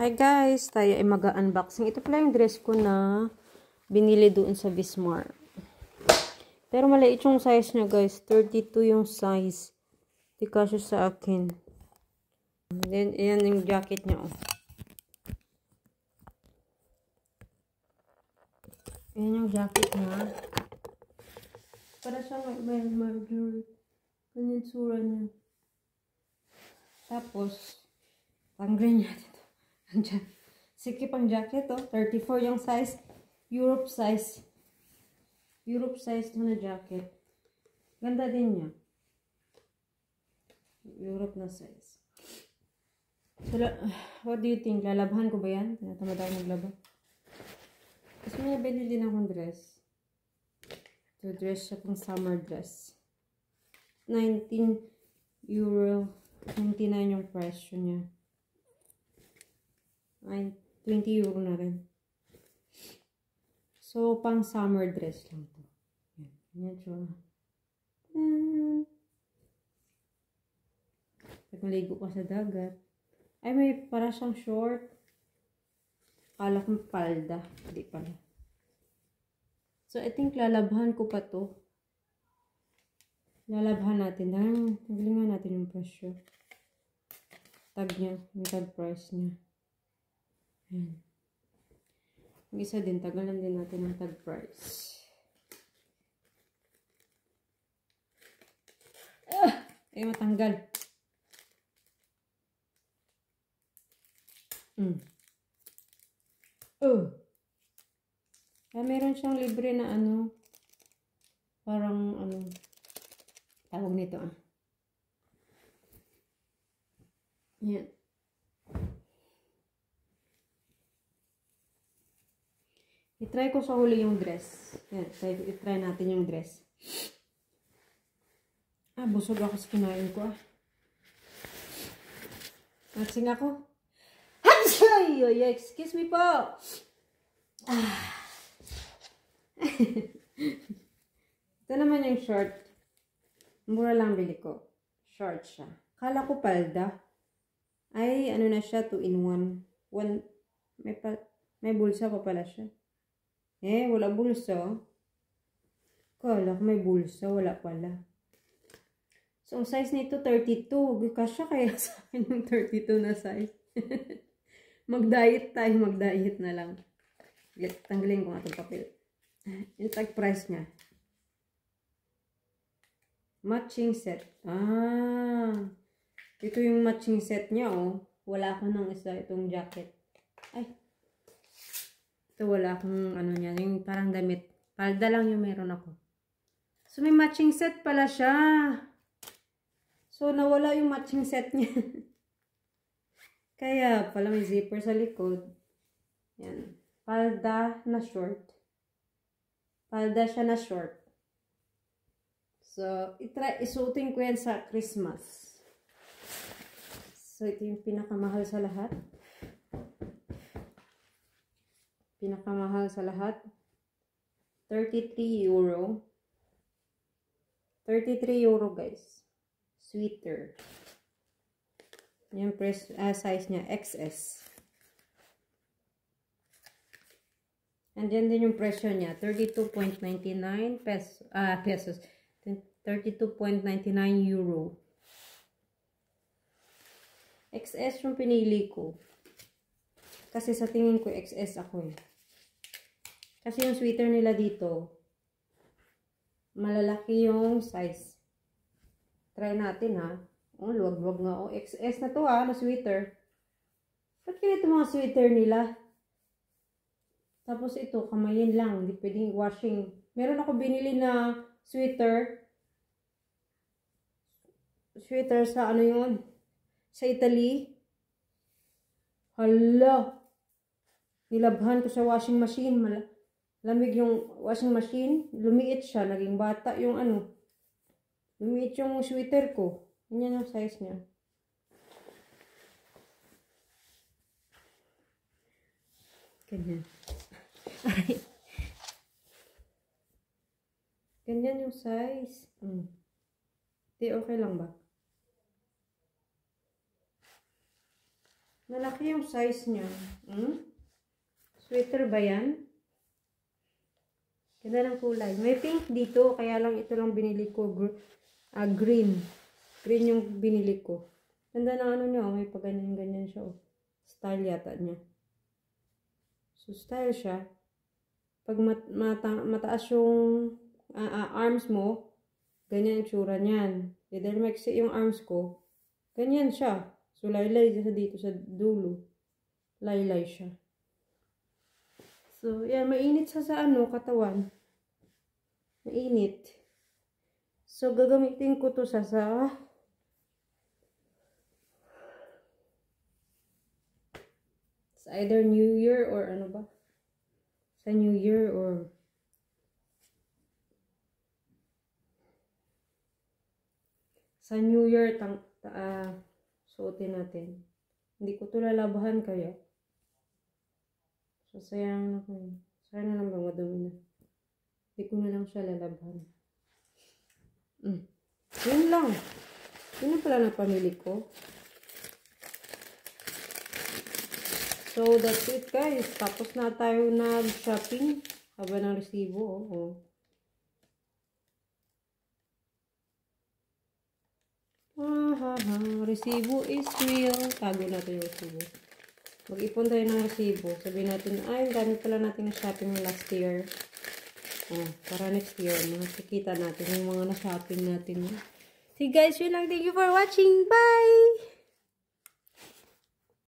Hi guys, tayo ay mag-unboxing. Ito pala yung dress ko na binili doon sa Bismarck. Pero maliit yung size niya guys. 32 yung size. Di kasya sa akin. Then, ayan yung jacket niya. Oh. Ayan yung jacket niya. Para siyang may ganyan sura niya. Tapos, pang-green niya dito. Sikip ang jacket, oh. 34 yung size. Europe size. Europe size na jacket. Ganda din niya. Europe na size. So, what do you think? Lalabhan ko ba yan? Tinatamad ako maglaba. Kasi may binili din akong dress. So, dress siya pang summer dress. 19 euro. 99 yung presyo niya. Ay, 20 euro na rin. So, pang summer dress lang to. Yan siya. Pag maligo ka sa dagat. Ay, may para siyang short. Kala kong palda. Hindi pala. So, I think lalabhan ko pa to. Lalabhan natin. Tanggalin nga natin yung presyo. Tag niya. Yung tag price niya. Ayan. Yung isa din, tagalan din natin ang tag price. Ay, matanggal. Meron siyang libre na ano, parang ano, tawag nito Ayan. I-try ko sa huli yung dress. Yan, i-try natin yung dress. Busog ako sa kinain ko Natsing ako. Ay, excuse me po. Ito naman yung short. Mura lang bili ko. Short siya. Kala ko palda. Ay, ano na siya, 2-in-1. May bulsa pa pala siya. Wala bulsa. Kala ko may bulsa. Wala pala. So, ang size nito, 32. Kasya kaya sa akin yung 32 na size. Mag-diet tayo. Mag-diet na lang. Tanggalin ko nga itong papel. Yung tag price niya. Matching set. Ito yung matching set niya, oh. Wala ko ng isa itong jacket. Ay. Ito wala akong ano niya, yung parang damit. Palda lang yung meron ako. So, may matching set pala siya. So, nawala yung matching set niya. Kaya pala may zipper sa likod. Yan. Palda na short. Palda siya na short. So, isuotin ko yan sa Christmas. So, ito yung pinakamahal sa lahat. Pinakamahal sa lahat. 33 euro. 33 euro guys. Sweater. Yung size niya. XS. And then din yung presyo niya. 32.99 pesos. 32.99 euro. XS yung pinili ko. Kasi sa tingin ko XS ako eh. Kasi yung sweater nila dito, malalaki yung size. Try natin ha. Luwag-luwag nga. XS na to na sweater. Ba't ganito mga sweater nila? Tapos ito, kamayin lang. Hindi pwedeng washing. Meron ako binili na sweater. Sweater sa ano yun? Sa Italy. Hala. Nilabhan ko sa washing machine. Lamig yung washing machine. Lumiit siya. Naging bata yung ano. Lumiit yung sweater ko. Yan yung size niya. Ganyan. Ganyan yung size. Di okay lang ba? Malaki yung size niya. Sweater ba yan? Ganda ng kulay. May pink dito, kaya lang ito lang binili ko. Green. Green yung binili ko. Ganda ng ano niya, may pag-ganyan-ganyan siya. Oh. Style yata niya. So, style siya. Pag mataas yung arms mo, ganyan yung tsura niyan. E dahil maiksi yung arms ko, ganyan siya. So, laylay siya dito sa dulo. Laylay siya. So, yan, mainit sa katawan. Mainit. So, gagamitin ko to sa either New Year or ano ba? Sa New Year or sa New Year, suotin natin. Hindi ko to lalabahan kaya. So, sayang na ko. Sayang na lang ba madumi na. Hindi ko na lang siya lalabhan. Yun lang. Yun na pala na pamili ko. So, that's it guys. Tapos na tayo nag-shopping. Haba ng resibo. Oh. Resibo is real. Tago natin yung resibo. Mag-ipon tayo ng resibo. Sabihin natin, ay, dami pala natin na shopping last year. Para next year, makikita natin yung mga na-shopping natin. See guys, yun lang. Thank you for watching. Bye!